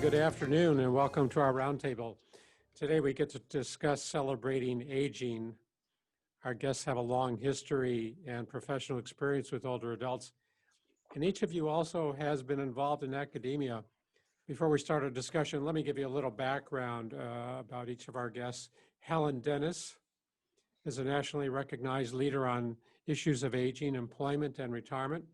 Good afternoon and welcome to our roundtable. Today we get to discuss celebrating aging. Our guests have a long history and professional experience with older adults, and each of you also has been involved in academia. Before we start our discussion, let me give you a little background about each of our guests. Helen Dennis is a nationally recognized leader on issues of aging, employment, and retirement.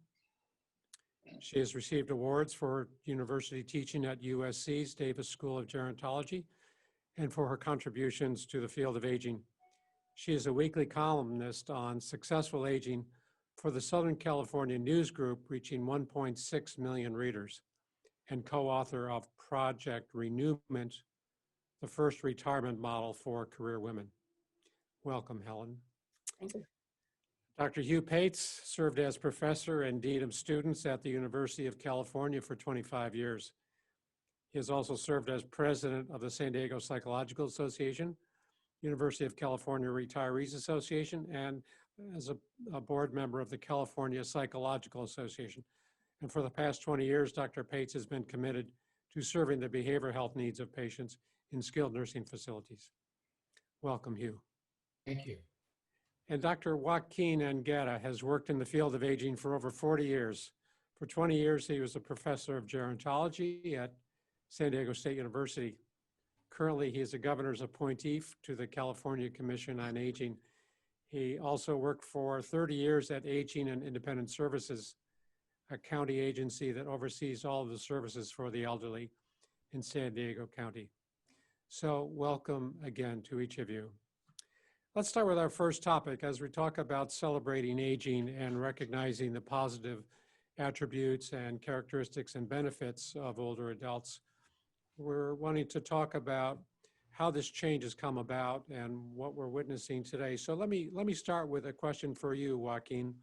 She has received awards for university teaching at USC's Davis School of Gerontology and for her contributions to the field of aging. She is a weekly columnist on successful aging for the Southern California News Group, reaching 1.6 million readers, and co-author of Project Renewment, the first retirement model for career women. Welcome, Helen. Thank you. Dr. Hugh Paetz served as professor and dean of students at the University of California for 25 years. He has also served as president of the San Diego Psychological Association, University of California Retirees Association, and as a board member of the California Psychological Association. And for the past 20 years, Dr. Paetz has been committed to serving the behavioral health needs of patients in skilled nursing facilities. Welcome, Hugh. Thank you. And Dr. Joaquin Anguera has worked in the field of aging for over 40 years. For 20 years, he was a professor of gerontology at San Diego State University. Currently, he is a governor's appointee to the California Commission on Aging. He also worked for 30 years at Aging and Independent Services, a county agency that oversees all of the services for the elderly in San Diego County. So welcome again to each of you. Let's start with our first topic as we talk about celebrating aging and recognizing the positive attributes and characteristics and benefits of older adults. We're wanting to talk about how this change has come about and what we're witnessing today. So let me start with a question for you, Joaquin.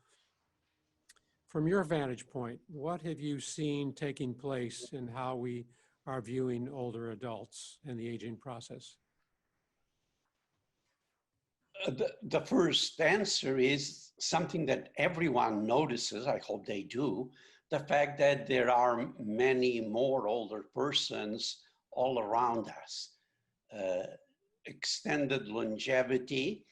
From your vantage point, what have you seen taking place in how we are viewing older adults and the aging process? The first answer is something that everyone notices, I hope they do, the fact that there are many more older persons all around us. Extended longevity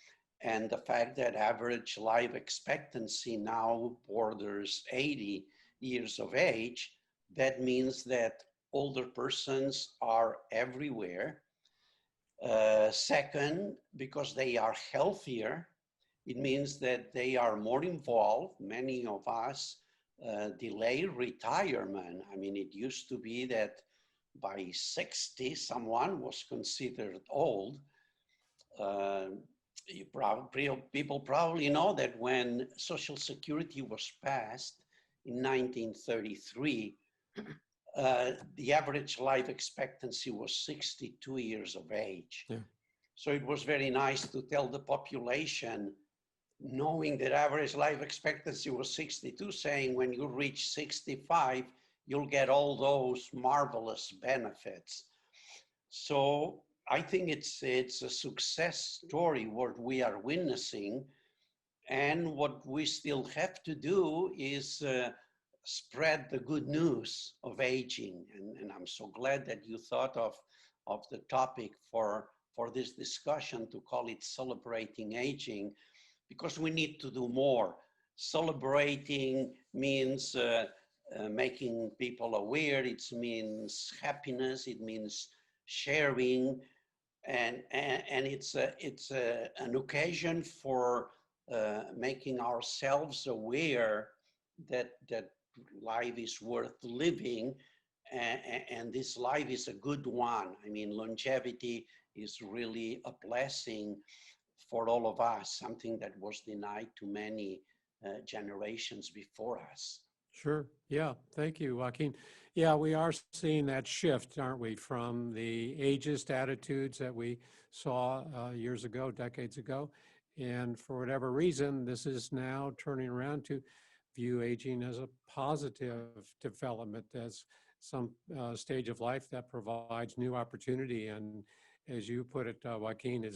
and the fact that average life expectancy now borders 80 years of age, that means that older persons are everywhere. Second, because they are healthier, it means that they are more involved. Many of us delay retirement. I mean, it used to be that by 60, someone was considered old. People probably know that when Social Security was passed in 1933, the average life expectancy was 62 years of age. Yeah. So it was very nice to tell the population, knowing that average life expectancy was 62, saying when you reach 65, you'll get all those marvelous benefits. So I think it's a success story what we are witnessing. And what we still have to do is spread the good news of aging. And I'm so glad that you thought of the topic for this discussion, to call it Celebrating Aging, because we need to do more. Celebrating means making people aware, it means happiness, it means sharing, and it's an occasion for making ourselves aware that life is worth living, and this life is a good one. I mean, longevity is really a blessing for all of us, something that was denied to many generations before us. Sure. Yeah. Thank you, Joaquin. Yeah, we are seeing that shift, aren't we, from the ageist attitudes that we saw years ago, decades ago. And for whatever reason, this is now turning around to view aging as a positive development, as some stage of life that provides new opportunity. And as you put it, Joaquin,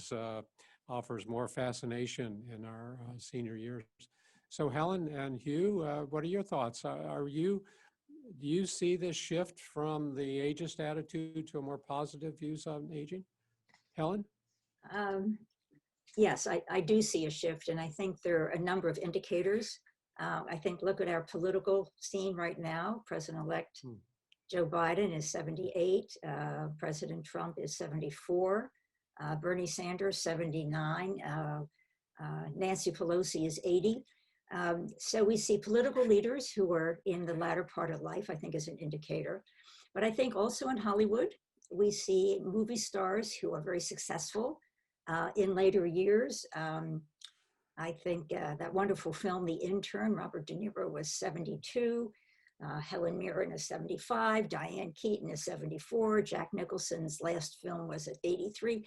offers more fascination in our senior years. So Helen and Hugh, what are your thoughts? Are you do you see this shift from the ageist attitude to a more positive views on aging? Helen? Um, yes, I do see a shift, and I think there are a number of indicators. I think look at our political scene right now. President-elect Joe Biden is 78. President Trump is 74. Bernie Sanders, 79. Nancy Pelosi is 80. So we see political leaders who are in the latter part of life, I think is an indicator. But I think also in Hollywood, we see movie stars who are very successful in later years. I think that wonderful film, The Intern, Robert De Niro was 72. Helen Mirren is 75. Diane Keaton is 74. Jack Nicholson's last film was at 83.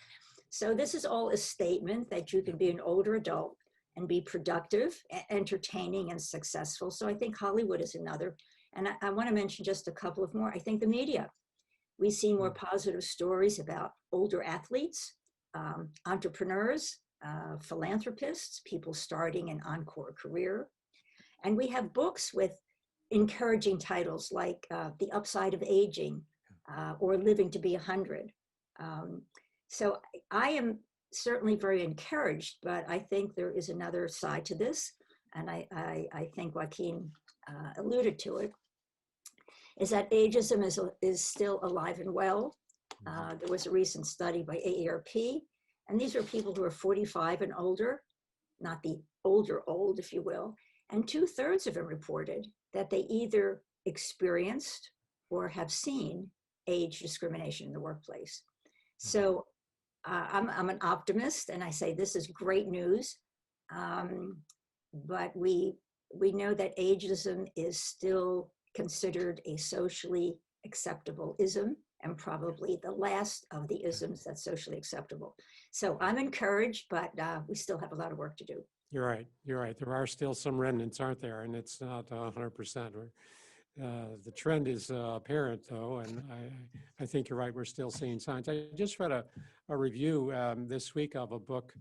So this is all a statement that you can be an older adult and be productive, entertaining, and successful. So I think Hollywood is another. And I want to mention just a couple of more. I think the media. We see more positive stories about older athletes, entrepreneurs, philanthropists, people starting an encore career. And we have books with encouraging titles like The Upside of Aging or Living to Be 100. So I am certainly very encouraged, but I think there is another side to this. And I think Joaquin alluded to it, is that ageism is still alive and well. There was a recent study by AARP, and these are people who are 45 and older, not the older old, if you will, and 2/3 of them reported that they either experienced or have seen age discrimination in the workplace. So I'm an optimist, and I say this is great news, but we know that ageism is still considered a socially acceptable ism, and probably the last of the isms that's socially acceptable. So I'm encouraged, but we still have a lot of work to do. You're right. You're right. There are still some remnants, aren't there? And it's not 100%. The trend is apparent, though, and I think you're right. We're still seeing signs. I just read a review this week of a book,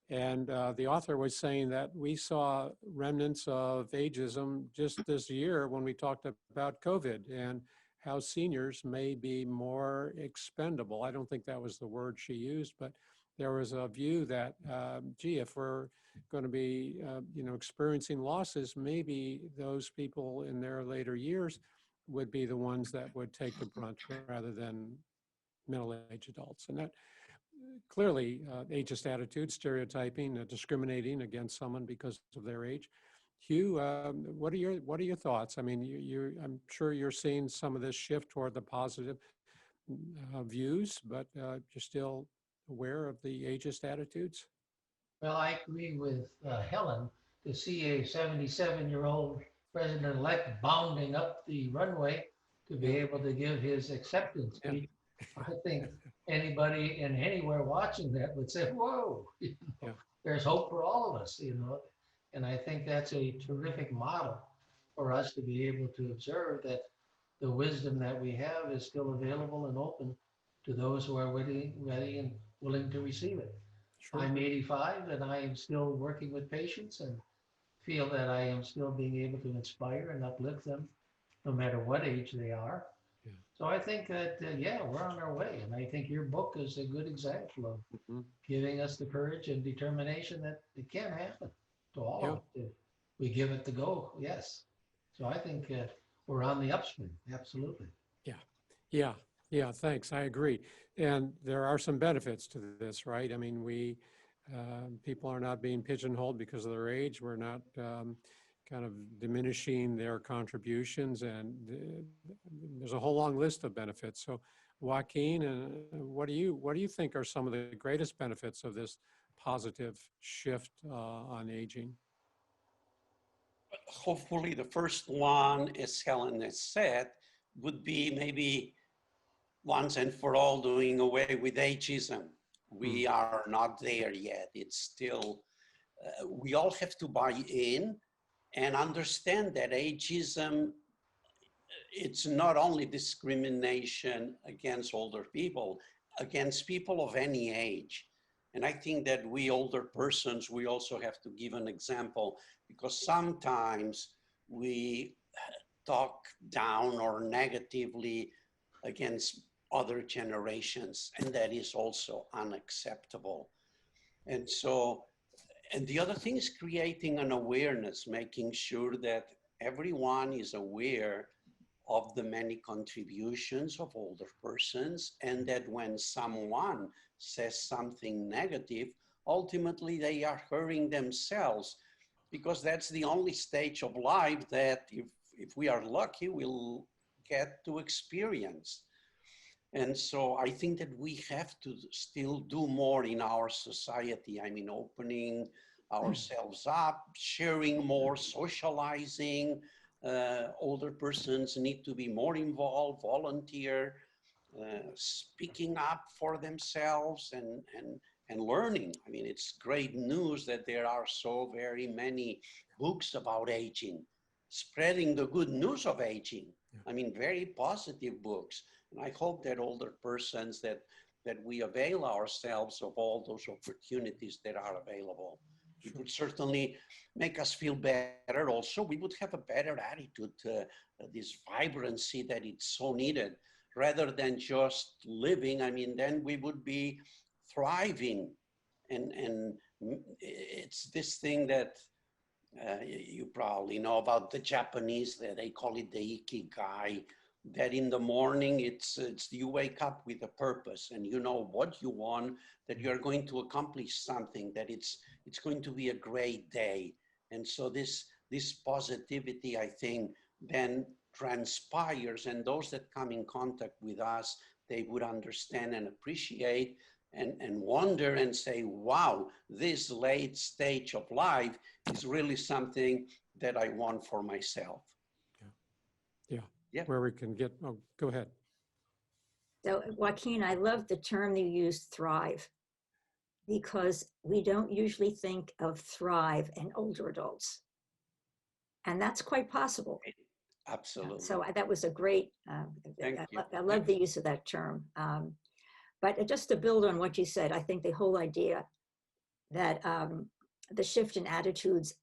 and the author was saying that we saw remnants of ageism just this year when we talked about COVID and how seniors may be more expendable. I don't think that was the word she used, but there was a view that, gee, if we're going to be, experiencing losses, maybe those people in their later years would be the ones that would take the brunt rather than middle-aged adults. And that clearly ageist attitude, stereotyping, discriminating against someone because of their age. Hugh, what are your thoughts? I mean, I'm sure you're seeing some of this shift toward the positive views, but you're still aware of the ageist attitudes? Well, I agree with Helen to see a 77-year-old president-elect bounding up the runway to be able to give his acceptance speech. I think anybody and anywhere watching that would say, whoa, there's hope for all of us, And I think that's a terrific model for us to be able to observe that the wisdom that we have is still available and open to those who are ready and willing to receive it. Sure. I'm 85 and I am still working with patients and feel that I am still being able to inspire and uplift them no matter what age they are. Yeah. So I think that, we're on our way. And I think your book is a good example of giving us the courage and determination that it can happen to all of us. If we give it the go, yes. So I think we're on the upswing, absolutely. Yeah, thanks. I agree. And there are some benefits to this, right? I mean, people are not being pigeonholed because of their age. We're not kind of diminishing their contributions, and there's a whole long list of benefits. So, Joaquin, what do you think are some of the greatest benefits of this positive shift on aging? Hopefully, the first one, as Helen has said, would be maybe once and for all doing away with ageism. We are not there yet. It's still, we all have to buy in and understand that ageism, it's not only discrimination against older people, against people of any age. And I think that we older persons, we also have to give an example, because sometimes we talk down or negatively against other generations, and that is also unacceptable. And so, and the other thing is creating an awareness, making sure that everyone is aware of the many contributions of older persons, and that when someone says something negative, ultimately they are hurting themselves, because that's the only stage of life that if we are lucky, we'll get to experience. And so I think that we have to still do more in our society. I mean, opening ourselves up, sharing more, socializing. Older persons need to be more involved, volunteer, speaking up for themselves and learning. I mean, it's great news that there are so very many books about aging, spreading the good news of aging. I mean, very positive books. And I hope that older persons that we avail ourselves of all those opportunities that are available. It would certainly make us feel better. Also, we would have a better attitude, this vibrancy that it's so needed, rather than just living. I mean, then we would be thriving. And it's this thing that you probably know about the Japanese, that they call it the ikigai, that in the morning it's you wake up with a purpose and you know what you want, that you're going to accomplish something, that it's going to be a great day. And so this positivity, I think, then transpires, and those that come in contact with us, they would understand and appreciate and wonder and say, wow, this late stage of life is really something that I want for myself. Yeah. Where we can get, oh, go ahead. So Joaquin, I love the term you used, thrive, because we don't usually think of thrive in older adults. And that's quite possible. Absolutely. So that was a great, I love the use of that term. But just to build on what you said, I think the whole idea that the shift in attitudes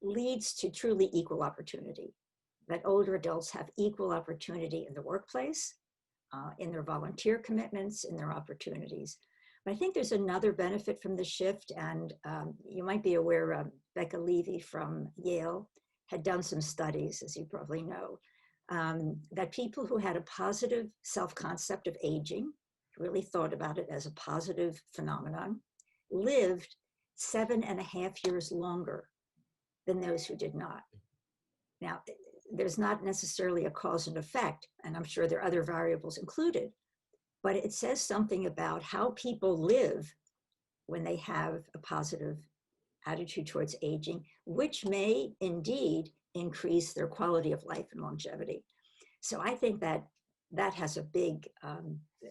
leads to truly equal opportunity, that older adults have equal opportunity in the workplace, in their volunteer commitments, in their opportunities. But I think there's another benefit from the shift, and you might be aware, Becca Levy from Yale had done some studies, as you probably know, that people who had a positive self-concept of aging, really thought about it as a positive phenomenon, lived 7.5 years longer than those who did not. Now, there's not necessarily a cause and effect, and I'm sure there are other variables included, but it says something about how people live when they have a positive attitude towards aging, which may indeed increase their quality of life and longevity. So I think that that has a big,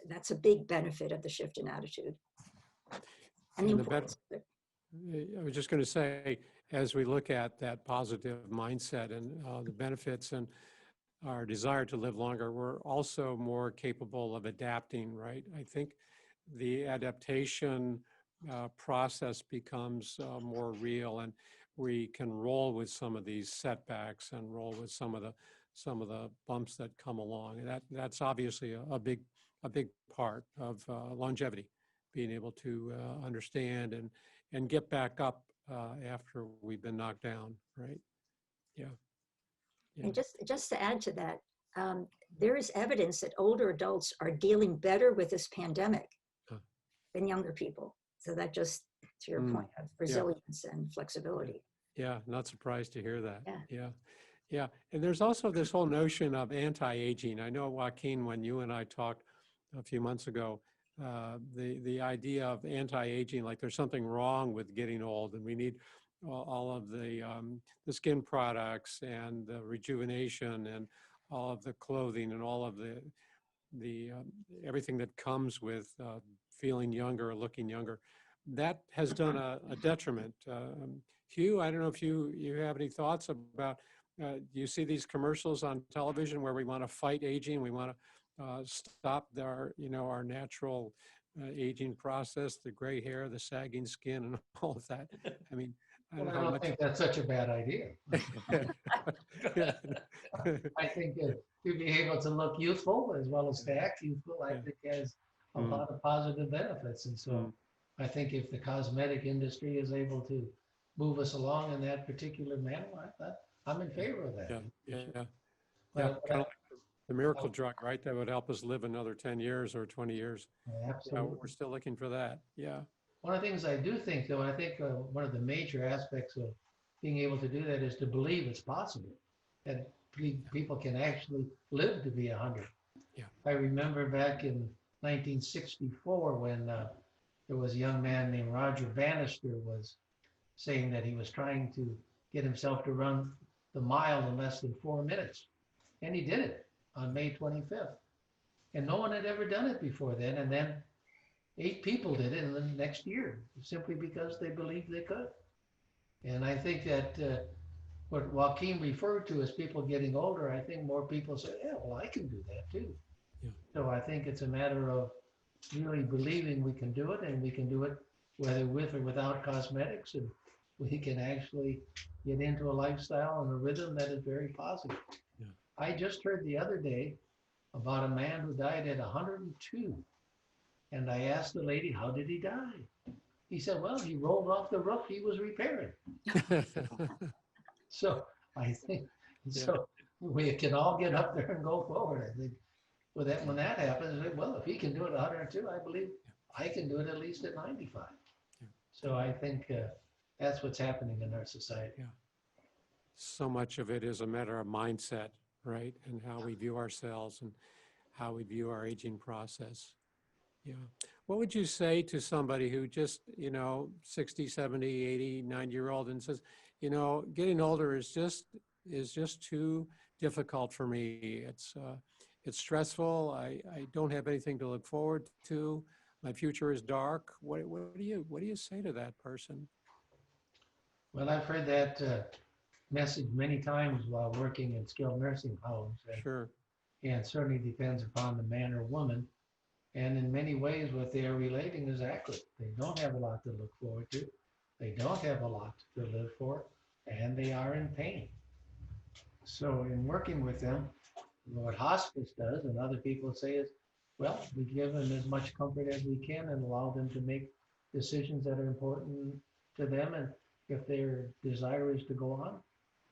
that's a big benefit of the shift in attitude. And the importance of it. I was just going to say, as we look at that positive mindset and the benefits and our desire to live longer, we're also more capable of adapting, right? I think the adaptation process becomes more real, and we can roll with some of these setbacks and roll with some of the bumps that come along. And that's obviously a big part of longevity, being able to understand and get back up after we've been knocked down, right? Yeah. And just to add to that, there is evidence that older adults are dealing better with this pandemic than younger people. So that just, to your point of resilience and flexibility. Yeah, not surprised to hear that. Yeah. Yeah. And there's also this whole notion of anti-aging. I know, Joaquin, when you and I talked a few months ago, the idea of anti-aging, like there's something wrong with getting old, and we need all of the skin products and the rejuvenation and all of the clothing and all of the everything that comes with feeling younger, looking younger. That has done a detriment. Hugh, I don't know if you have any thoughts about, do you see these commercials on television where we want to fight aging, we want to stop our natural aging process, the gray hair, the sagging skin, and all of that? I mean, I don't think that's such a bad idea. I think to be able to look youthful as well as to act youthful, I Yeah. think has a Mm. lot of positive benefits. And so Mm. I think if the cosmetic industry is able to move us along in that particular manner, I'm in favor of that. Yeah, yeah, yeah. But, Kind of like the miracle drug, right? That would help us live another 10 years or 20 years. Yeah, absolutely. we're still looking for that. Yeah. One of the things I do think, though, I think one of the major aspects of being able to do that is to believe it's possible, that people can actually live to be 100. Yeah. I remember back in 1964 when there was a young man named Roger Bannister was saying that he was trying to get himself to run the mile in less than 4 minutes. And he did it on May 25th. And no one had ever done it before then. And then 8 people did it in the next year, simply because they believed they could. And I think that what Joaquin referred to as people getting older, I think more people say, yeah, well, I can do that too. Yeah. So I think it's a matter of really believing we can do it, and we can do it whether with or without cosmetics, and we can actually get into a lifestyle and a rhythm that is very positive. Yeah. I just heard the other day about a man who died at 102. And I asked the lady, how did he die? He said, well, he rolled off the roof he was repairing. So I think, so we can all get up there and go forward. I think with that, when that happens, well, if he can do it at 102, I believe I can do it at least at 95. Yeah. So I think that's what's happening in our society. Yeah. So much of it is a matter of mindset, right? And how we view ourselves and how we view our aging process. Yeah. What would you say to somebody who just, 60, 70, 80, 90-year-old and says, getting older is just too difficult for me. It's stressful. I don't have anything to look forward to. My future is dark. What do you say to that person? Well, I've heard that message many times while working in skilled nursing homes. Sure. And certainly depends upon the man or woman. And in many ways, what they are relating is accurate. They don't have a lot to look forward to. They don't have a lot to live for, and they are in pain. So in working with them, what hospice does, and other people say is, well, we give them as much comfort as we can and allow them to make decisions that are important to them. And if their desire is to go on,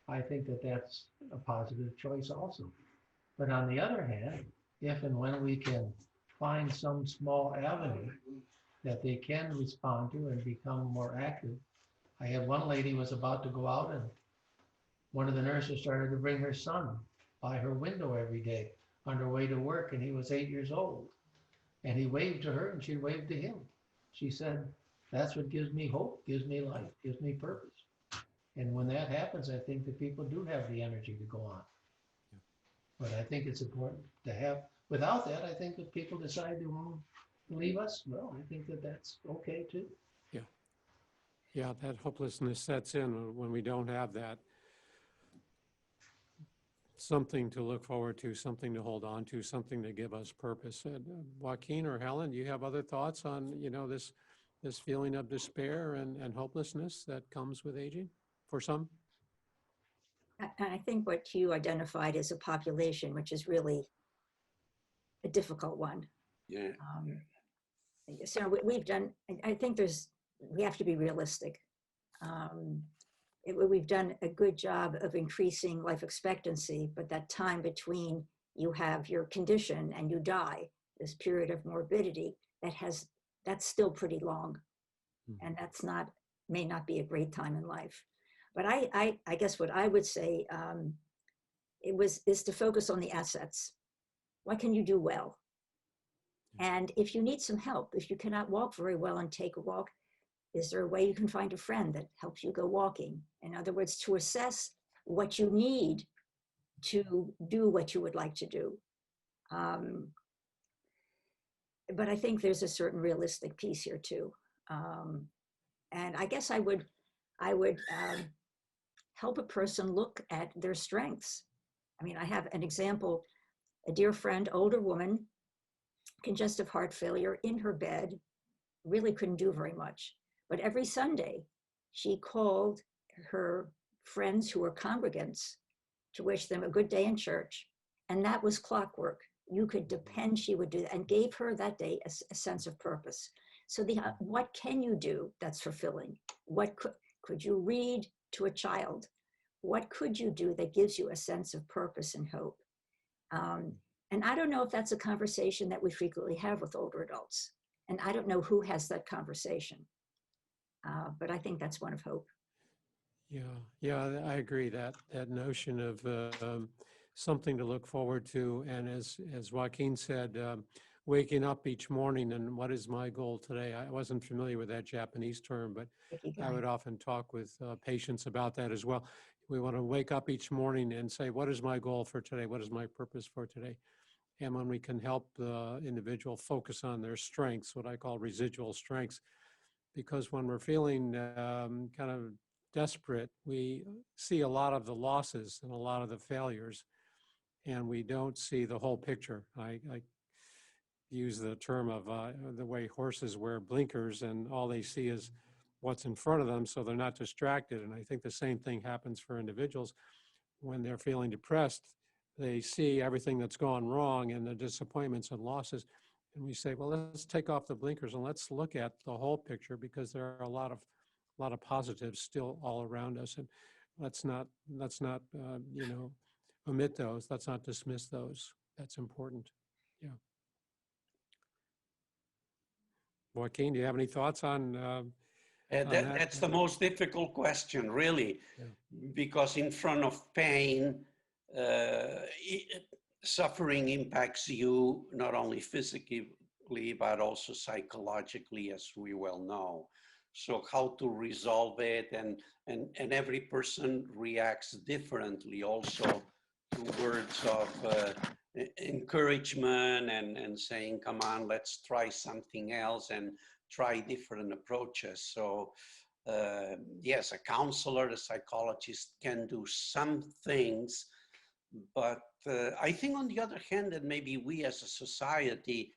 I think that that's a positive choice also. But on the other hand, if and when we can find some small avenue that they can respond to and become more active. I had one lady was about to go out, and one of the nurses started to bring her son by her window every day on her way to work, and he was 8 years old. And he waved to her and she waved to him. She said, that's what gives me hope, gives me life, gives me purpose. And when that happens, I think that people do have the energy to go on. But I think it's important to have. Without that, I think if people decide they won't leave us, well, I think that that's okay too. Yeah. Yeah, that hopelessness sets in when we don't have that. Something to look forward to, something to hold on to, something to give us purpose. Joaquin or Helen, do you have other thoughts on, this feeling of despair and hopelessness that comes with aging for some? I think what you identified as a population, which is really a difficult one. Yeah. So we've done, I think we have to be realistic. We've done a good job of increasing life expectancy, but that time between you have your condition and you die, this period of morbidity, that's still pretty long. And may not be a great time in life. But I guess what I would say is to focus on the assets. What can you do well? And if you need some help, if you cannot walk very well and take a walk, is there a way you can find a friend that helps you go walking? In other words, to assess what you need to do what you would like to do. But I think there's a certain realistic piece here too. And I guess I would help a person look at their strengths. I mean, I have an example, a dear friend, older woman, congestive heart failure, in her bed, really couldn't do very much. But every Sunday, she called her friends who were congregants to wish them a good day in church. And that was clockwork. You could depend she would do that, and gave her that day a sense of purpose. So what can you do that's fulfilling? What could you read to a child? What could you do that gives you a sense of purpose and hope? And I don't know if that's a conversation that we frequently have with older adults. And I don't know who has that conversation. But I think that's one of hope. Yeah, I agree that notion of something to look forward to, and as Joaquin said, waking up each morning and what is my goal today? I wasn't familiar with that Japanese term, but I would often talk with patients about that as well. We want to wake up each morning and say, what is my goal for today? What is my purpose for today? And when we can help the individual focus on their strengths, what I call residual strengths, because when we're feeling kind of desperate, we see a lot of the losses and a lot of the failures, and we don't see the whole picture. I use the term of the way horses wear blinkers and all they see is what's in front of them, so they're not distracted. And I think the same thing happens for individuals when they're feeling depressed. They see everything that's gone wrong and the disappointments and losses. And we say, well, let's take off the blinkers and let's look at the whole picture, because there are a lot of positives still all around us. And let's not omit those. Let's not dismiss those. That's important. Yeah. Joaquin, do you have any thoughts on that? That's the most difficult question, really, because in front of pain, suffering impacts you not only physically, but also psychologically, as we well know. So how to resolve it, and every person reacts differently also to words of encouragement and saying, come on, let's try something else and try different approaches. So yes, a counselor, a psychologist can do some things, but I think on the other hand, that maybe we as a society,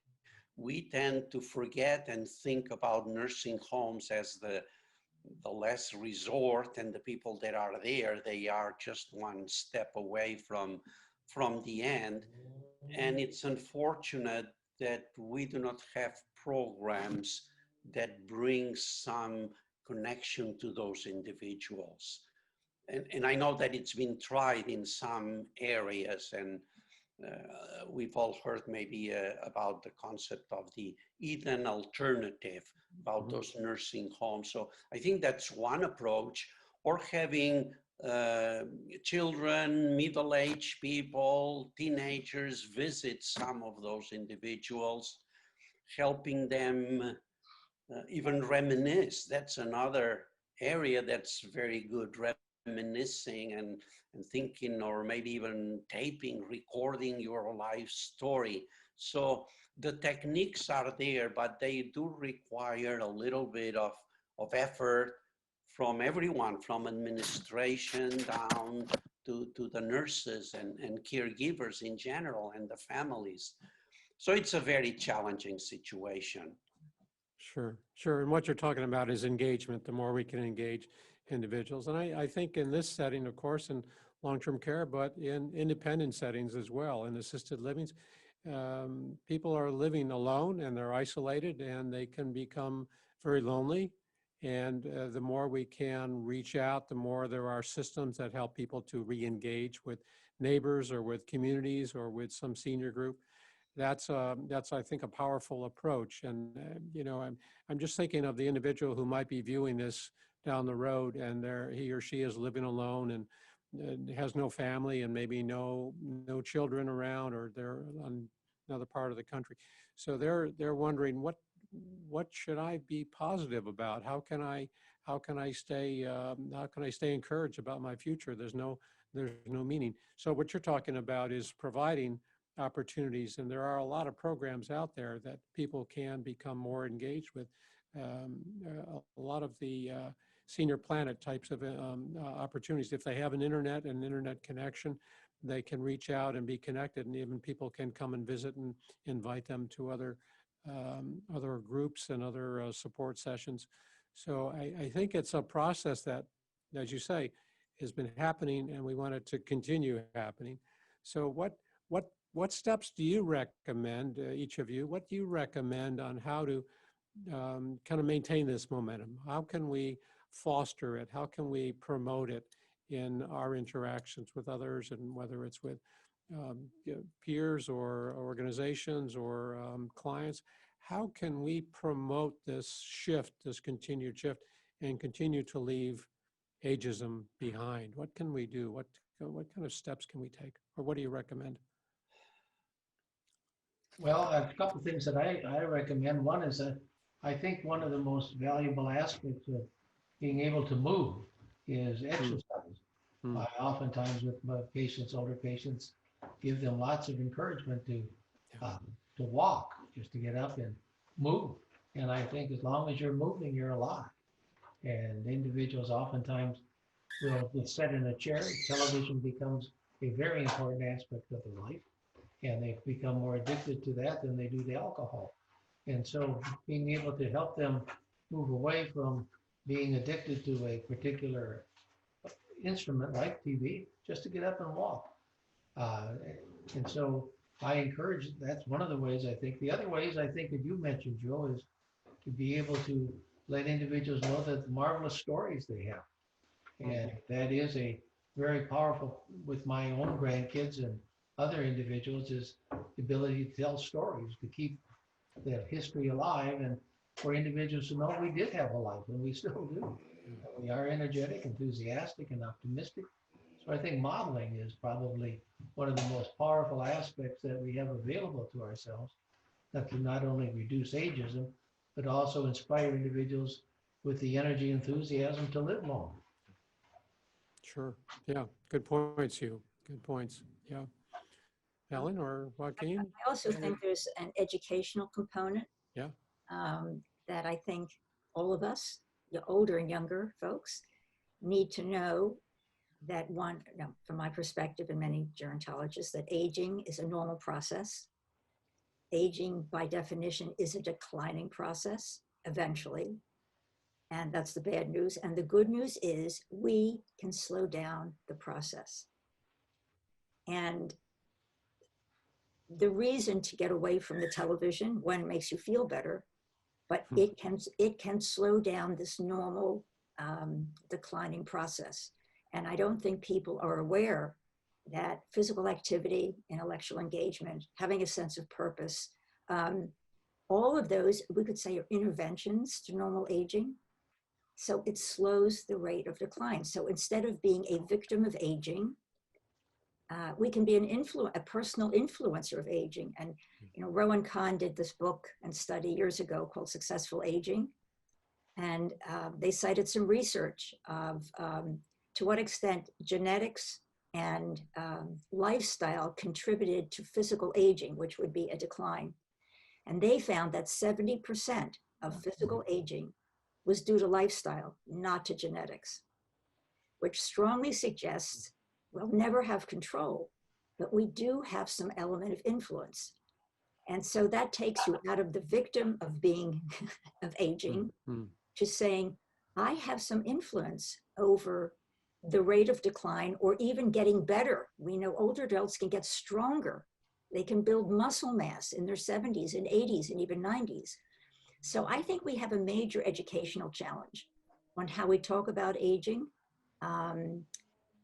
we tend to forget and think about nursing homes as the last resort, and the people that are there, they are just one step away from the end. And it's unfortunate that we do not have programs that bring some connection to those individuals. And I know that it's been tried in some areas, and we've all heard maybe about the concept of the Eden alternative, about those nursing homes. So I think that's one approach, or having children, middle-aged people, teenagers visit some of those individuals, helping them even reminisce. That's another area that's very good, reminiscing and thinking, or maybe even taping, recording your life story. So the techniques are there, but they do require a little bit of effort from everyone, from administration down to the nurses and caregivers in general, and the families. So it's a very challenging situation. Sure. And what you're talking about is engagement. The more we can engage individuals. And I think in this setting, of course, in long-term care, but in independent settings as well, in assisted livings, people are living alone and they're isolated and they can become very lonely. And the more we can reach out, the more there are systems that help people to re-engage with neighbors or with communities or with some senior group. That's I think, a powerful approach. And I'm just thinking of the individual who might be viewing this down the road, and he or she is living alone and has no family and maybe no children around, or they're on another part of the country. So they're wondering, what should I be positive about? How can I stay encouraged about my future? There's no meaning. So what you're talking about is providing opportunities, and there are a lot of programs out there that people can become more engaged with. A lot of the Senior Planet types of opportunities. If they have an internet connection, they can reach out and be connected, and even people can come and visit and invite them to other groups and other support sessions. So I think it's a process that, as you say, has been happening, and we want it to continue happening. So what steps do you recommend, each of you, what do you recommend on how to kind of maintain this momentum? How can we foster it? How can we promote it in our interactions with others, and whether it's with peers or organizations or clients? How can we promote this shift, this continued shift, and continue to leave ageism behind? What can we do? What kind of steps can we take? Or what do you recommend? Well, a couple of things that I recommend. One is that I think one of the most valuable aspects of being able to move is exercise. I oftentimes with my patients, older patients, give them lots of encouragement to walk, just to get up and move. And I think as long as you're moving, you're alive. And individuals oftentimes will get set in a chair. Television becomes a very important aspect of their life, and they've become more addicted to that than they do to alcohol. And so being able to help them move away from being addicted to a particular instrument like TV, just to get up and walk. And so I encourage, that's one of the ways I think. The other ways I think that you mentioned, Joe, is to be able to let individuals know that the marvelous stories they have. And that is a very powerful, with my own grandkids and other individuals, is the ability to tell stories, to keep the history alive, and for individuals to know we did have a life, and we still do. We are energetic, enthusiastic, and optimistic. So I think modeling is probably one of the most powerful aspects that we have available to ourselves, that can not only reduce ageism, but also inspire individuals with the energy, enthusiasm to live long. Sure. Yeah. Good points, Hugh. Good points. Yeah. Helen or Joaquin? I also think there's an educational component. Yeah. That I think all of us, the older and younger folks, need to know that one, from my perspective and many gerontologists, that aging is a normal process. Aging, by definition, is a declining process eventually. And that's the bad news. And the good news is we can slow down the process. And the reason to get away from the television, when it makes you feel better, but it can slow down this normal declining process. And I don't think people are aware that physical activity, intellectual engagement, having a sense of purpose, all of those, we could say, are interventions to normal aging. So it slows the rate of decline. So instead of being a victim of aging, we can be a personal influencer of aging. And Rowan Kahn did this book and study years ago called Successful Aging. And they cited some research of to what extent genetics and lifestyle contributed to physical aging, which would be a decline. And they found that 70% of physical aging was due to lifestyle, not to genetics, which strongly suggests we'll never have control, but we do have some element of influence. And so that takes you out of the victim of being, of aging, to saying, I have some influence over the rate of decline or even getting better. We know older adults can get stronger. They can build muscle mass in their 70s and 80s and even 90s. So I think we have a major educational challenge on how we talk about aging. And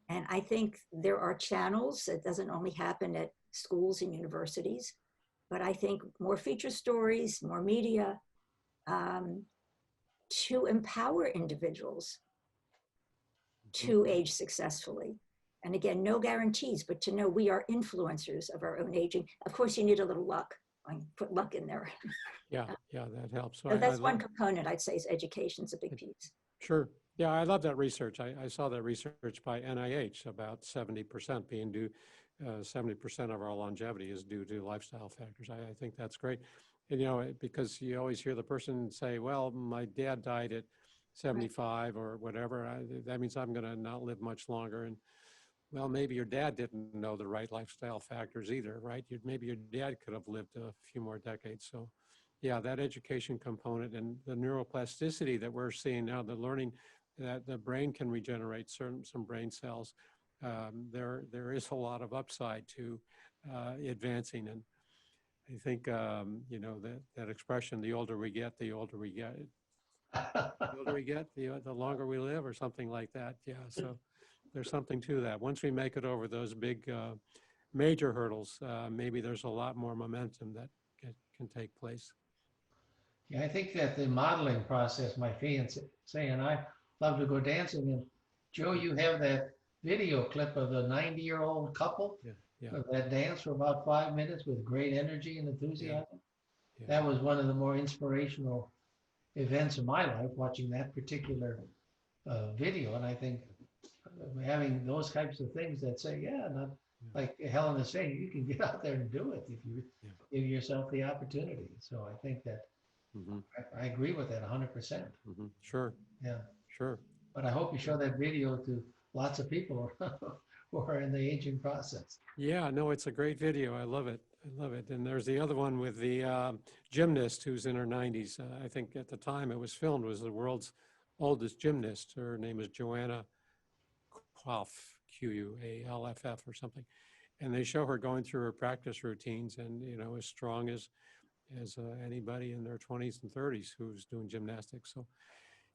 I think there are channels. It doesn't only happen at schools and universities, but I think more feature stories, more media, to empower individuals to age successfully. And again, no guarantees, but to know we are influencers of our own aging. Of course, you need a little luck. I put luck in there. Yeah, that helps. So that's one component I'd say is education's a big piece. Sure. Yeah, I love that research. I saw that research by NIH, about 70% being due, 70% of our longevity is due to lifestyle factors. I think that's great. And, because you always hear the person say, well, my dad died at 75 or whatever, that means I'm going to not live much longer. And well, maybe your dad didn't know the right lifestyle factors either, right? Maybe your dad could have lived a few more decades. So yeah, that education component and the neuroplasticity that we're seeing now, the learning that the brain can regenerate some brain cells. There is a lot of upside to advancing. And I think, you know, that expression, the older we get, the older we get. The older we get, the longer we live, or something like that. Yeah, so there's something to that. Once we make it over those big major hurdles, maybe there's a lot more momentum that can take place. Yeah, I think that the modeling process, my fiance and I love to go dancing. And Joe, you have that video clip of the 90-year-old couple Yeah. of that dance for about 5 minutes with great energy and enthusiasm. Yeah. That was one of the more inspirational events of my life, watching that particular video. And I think having those types of things that say, yeah, not like Helen is saying, you can get out there and do it if you give yourself the opportunity. So I think that I agree with that 100%. Sure. Yeah. Sure. But I hope you show that video to lots of people who are in the aging process. Yeah, no, it's a great video. I love it. I love it. And there's the other one with the gymnast who's in her 90s. I think at the time it was filmed, was the world's oldest gymnast. Her name is Joanna Qualf, Qualff or something. And they show her going through her practice routines, and, you know, as strong as anybody in their 20s and 30s who's doing gymnastics. So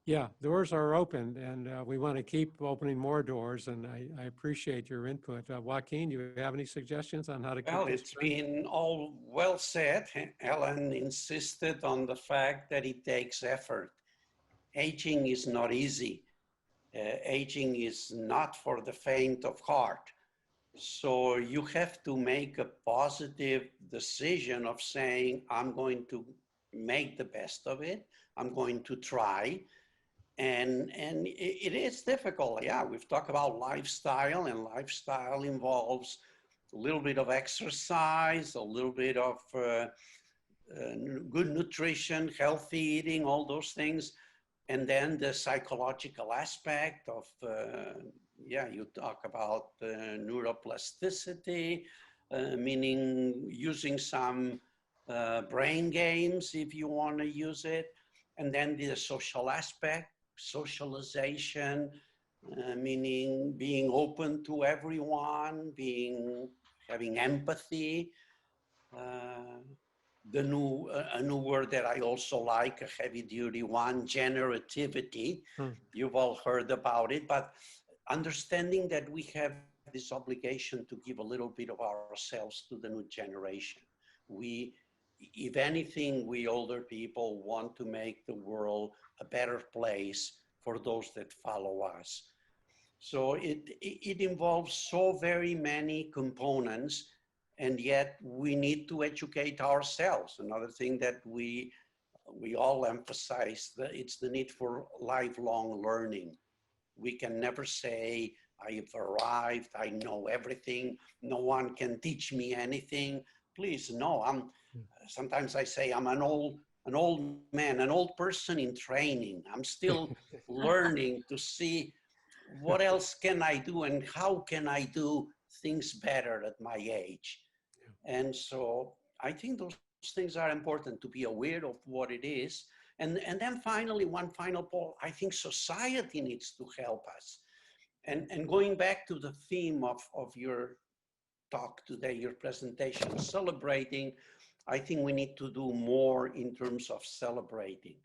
yeah, doors are open, and we want to keep opening more doors, and I appreciate your input. Joaquin, do you have any suggestions on how to keep Well, this it's going? been all well said. Ellen insisted on the fact that it takes effort. Aging is not easy. Aging is not for the faint of heart. So you have to make a positive decision of saying, I'm going to make the best of it. I'm going to try. And it is difficult. Yeah, we've talked about lifestyle, and lifestyle involves a little bit of exercise, a little bit of good nutrition, healthy eating, all those things. And then the psychological aspect of, you talk about neuroplasticity, meaning using some brain games if you want to use it. And then the social aspect, socialization, meaning being open to everyone, having empathy. A new word that I also like, a heavy duty one, generativity. You've all heard about it, but understanding that we have this obligation to give a little bit of ourselves to the new generation. If anything, we older people want to make the world a better place for those that follow us. So it involves so very many components, and yet we need to educate ourselves. Another thing that we all emphasize, it's the need for lifelong learning. We can never say, I've arrived, I know everything, no one can teach me anything. Please, no, sometimes I say I'm an old man, an old person in training. I'm still learning to see what else can I do and how can I do things better at my age. And so I think those things are important, to be aware of what it is. And then finally, one final point, I think society needs to help us. And going back to the theme of your talk today, your presentation, celebrating, I think we need to do more in terms of celebrating.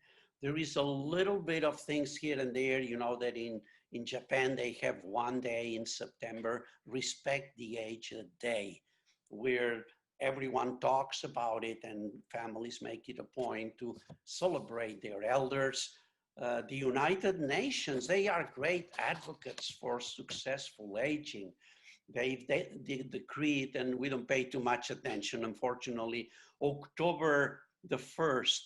There is a little bit of things here and there, you know, that in Japan, they have one day in September, Respect the Aged Day, where everyone talks about it and families make it a point to celebrate their elders. The United Nations, they are great advocates for successful aging. They decreed, and we don't pay too much attention, unfortunately, October the 1st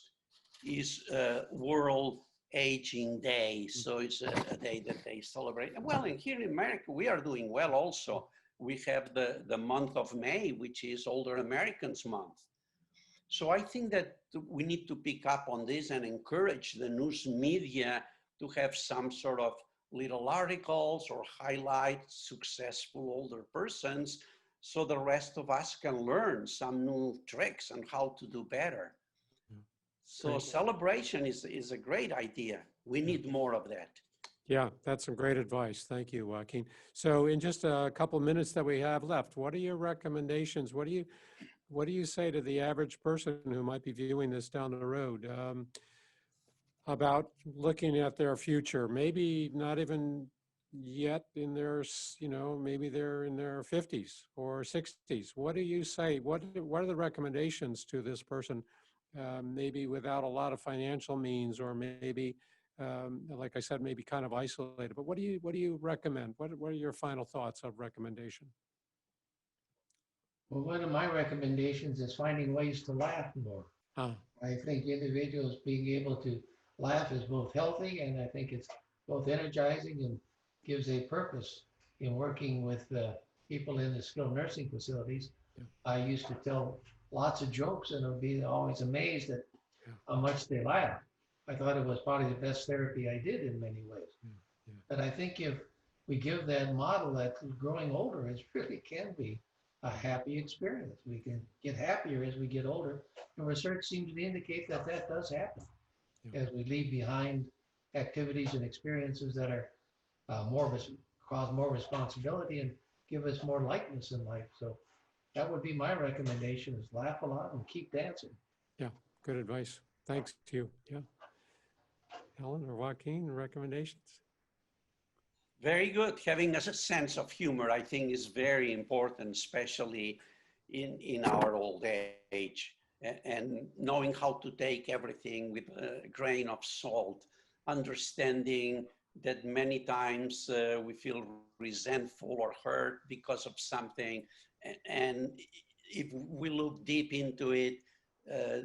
is World Aging Day. So it's a day that they celebrate. Well, and here in America, we are doing well also. We have the month of May, which is Older Americans Month. So I think that we need to pick up on this and encourage the news media to have some sort of little articles or highlight successful older persons, so the rest of us can learn some new tricks on how to do better. So celebration is a great idea. We need more of that. Yeah, that's some great advice. Thank you, Joaquin. So in just a couple minutes that we have left, what are your recommendations? What do you say to the average person who might be viewing this down the road about looking at their future? Maybe not even yet in their, maybe they're in their 50s or 60s. What do you say? What are the recommendations to this person, maybe without a lot of financial means, or maybe, like I said, maybe kind of isolated? But what do you recommend? What are your final thoughts of recommendation? Well, one of my recommendations is finding ways to laugh more. Ah, I think individuals being able to laugh is both healthy, and I think it's both energizing and gives a purpose in working with people in the skilled nursing facilities. Yeah. I used to tell lots of jokes and I'd be always amazed at Yeah. how much they laugh. I thought it was probably the best therapy I did in many ways. Yeah. But I think if we give that model that growing older, it really can be a happy experience. We can get happier as we get older. And research seems to indicate that that does happen Yeah. as we leave behind activities and experiences that are cause more responsibility and give us more lightness in life. So that would be my recommendation: is laugh a lot and keep dancing. Yeah, good advice. Thanks to you. Yeah. Helen or Joaquin, recommendations? Very good. Having a sense of humor, I think, is very important, especially in our old age, and knowing how to take everything with a grain of salt, understanding that many times we feel resentful or hurt because of something. And if we look deep into it,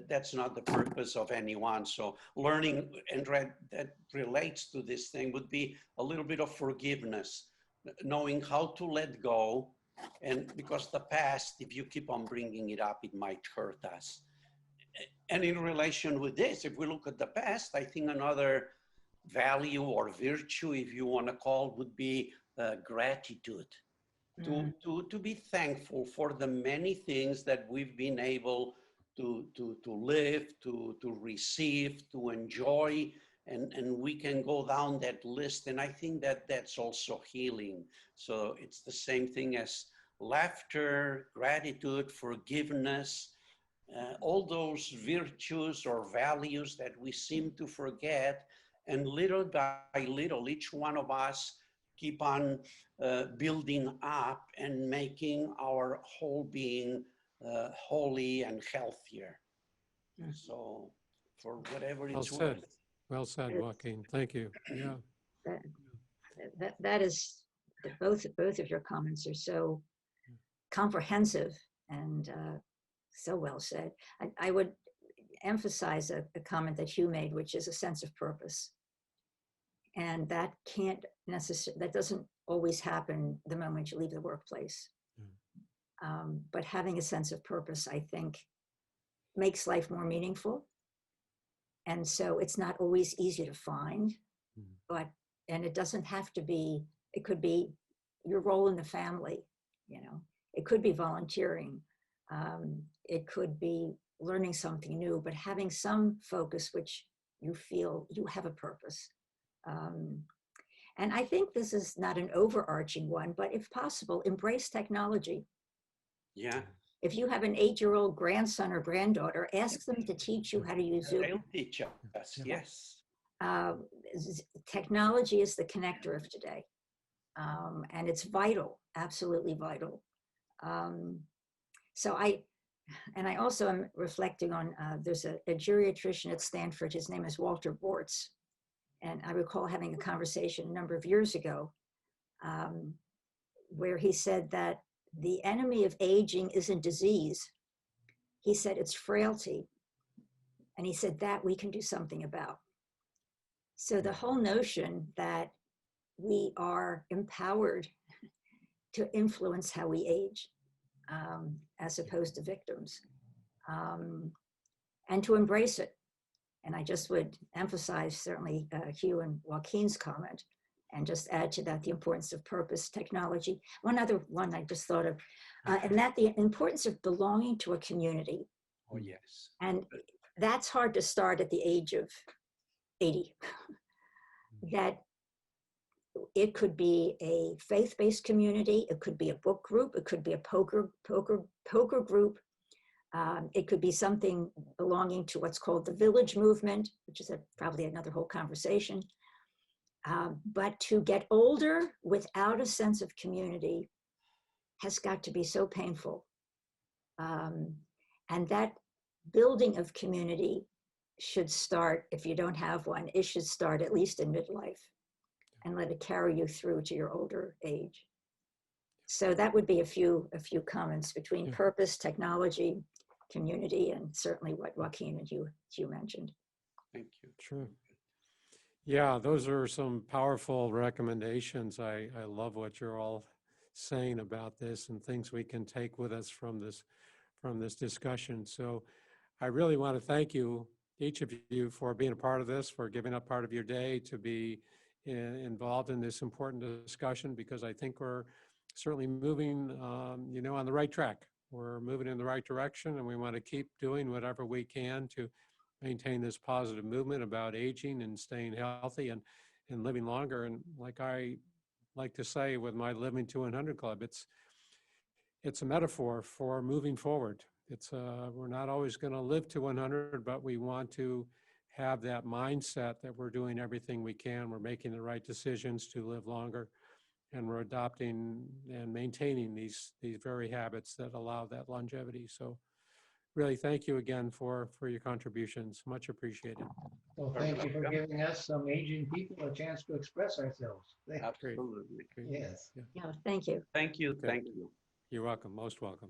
that's not the purpose of anyone. So learning, and that relates to this thing, would be a little bit of forgiveness, knowing how to let go. And because the past, if you keep on bringing it up, it might hurt us. And in relation with this, if we look at the past, I think another value or virtue, if you want to call, would be gratitude. To be thankful for the many things that we've been able to live, to receive, to enjoy, and we can go down that list. And I think that that's also healing. So it's the same thing as laughter, gratitude, forgiveness, all those virtues or values that we seem to forget. And little by little, each one of us keep on building up and making our whole being holy and healthier. So for whatever it's worth. Well said, Joaquin. Thank you. Yeah. That is, both of your comments are so comprehensive and so well said. I would emphasize a comment that Hugh made, which is a sense of purpose. And that that doesn't always happen the moment you leave the workplace. But having a sense of purpose, I think, makes life more meaningful. And so it's not always easy to find, and it doesn't have to be, it could be your role in the family, it could be volunteering. It could be learning something new, but having some focus, which you feel you have a purpose. And I think this is not an overarching one, but if possible, embrace technology. Yeah. If you have an 8-year-old grandson or granddaughter, ask them to teach you how to use Zoom. They'll teach us, yes. Technology is the connector of today. And it's vital, absolutely vital. So I also am reflecting on, there's a geriatrician at Stanford, his name is Walter Bortz. And I recall having a conversation a number of years ago where he said that the enemy of aging isn't disease. He said it's frailty. And he said that we can do something about. So the whole notion that we are empowered to influence how we age, as opposed to victims, and to embrace it. And I just would emphasize certainly Hugh and Joaquin's comment, and just add to that the importance of purpose, technology. One other one I just thought of, and that the importance of belonging to a community. Oh, yes. And that's hard to start at the age of 80. That it could be a faith-based community, it could be a book group, it could be a poker group. It could be something belonging to what's called the village movement, which is probably another whole conversation. But to get older without a sense of community has got to be so painful. And that building of community should start, if you don't have one, it should start at least in midlife and let it carry you through to your older age. So that would be a few comments between purpose, technology, community, and certainly what Joaquin and you mentioned. Thank you. Sure. Yeah, those are some powerful recommendations. I love what you're all saying about this and things we can take with us from this discussion. So I really want to thank you, each of you, for being a part of this, for giving up part of your day to be involved in this important discussion, because I think we're certainly moving, on the right track. We're moving in the right direction, and we want to keep doing whatever we can to maintain this positive movement about aging and staying healthy and living longer. And like I like to say with my Living to 100 Club, it's a metaphor for moving forward. We're not always going to live to 100, but we want to have that mindset that we're doing everything we can. We're making the right decisions to live longer, and we're adopting and maintaining these very habits that allow that longevity. So really, thank you again for your contributions. Much appreciated. Well, thank you for giving us, some aging people, a chance to express ourselves. Absolutely. Great. Yes. Yeah, thank you. Thank you. Okay. Thank you. You're welcome. Most welcome.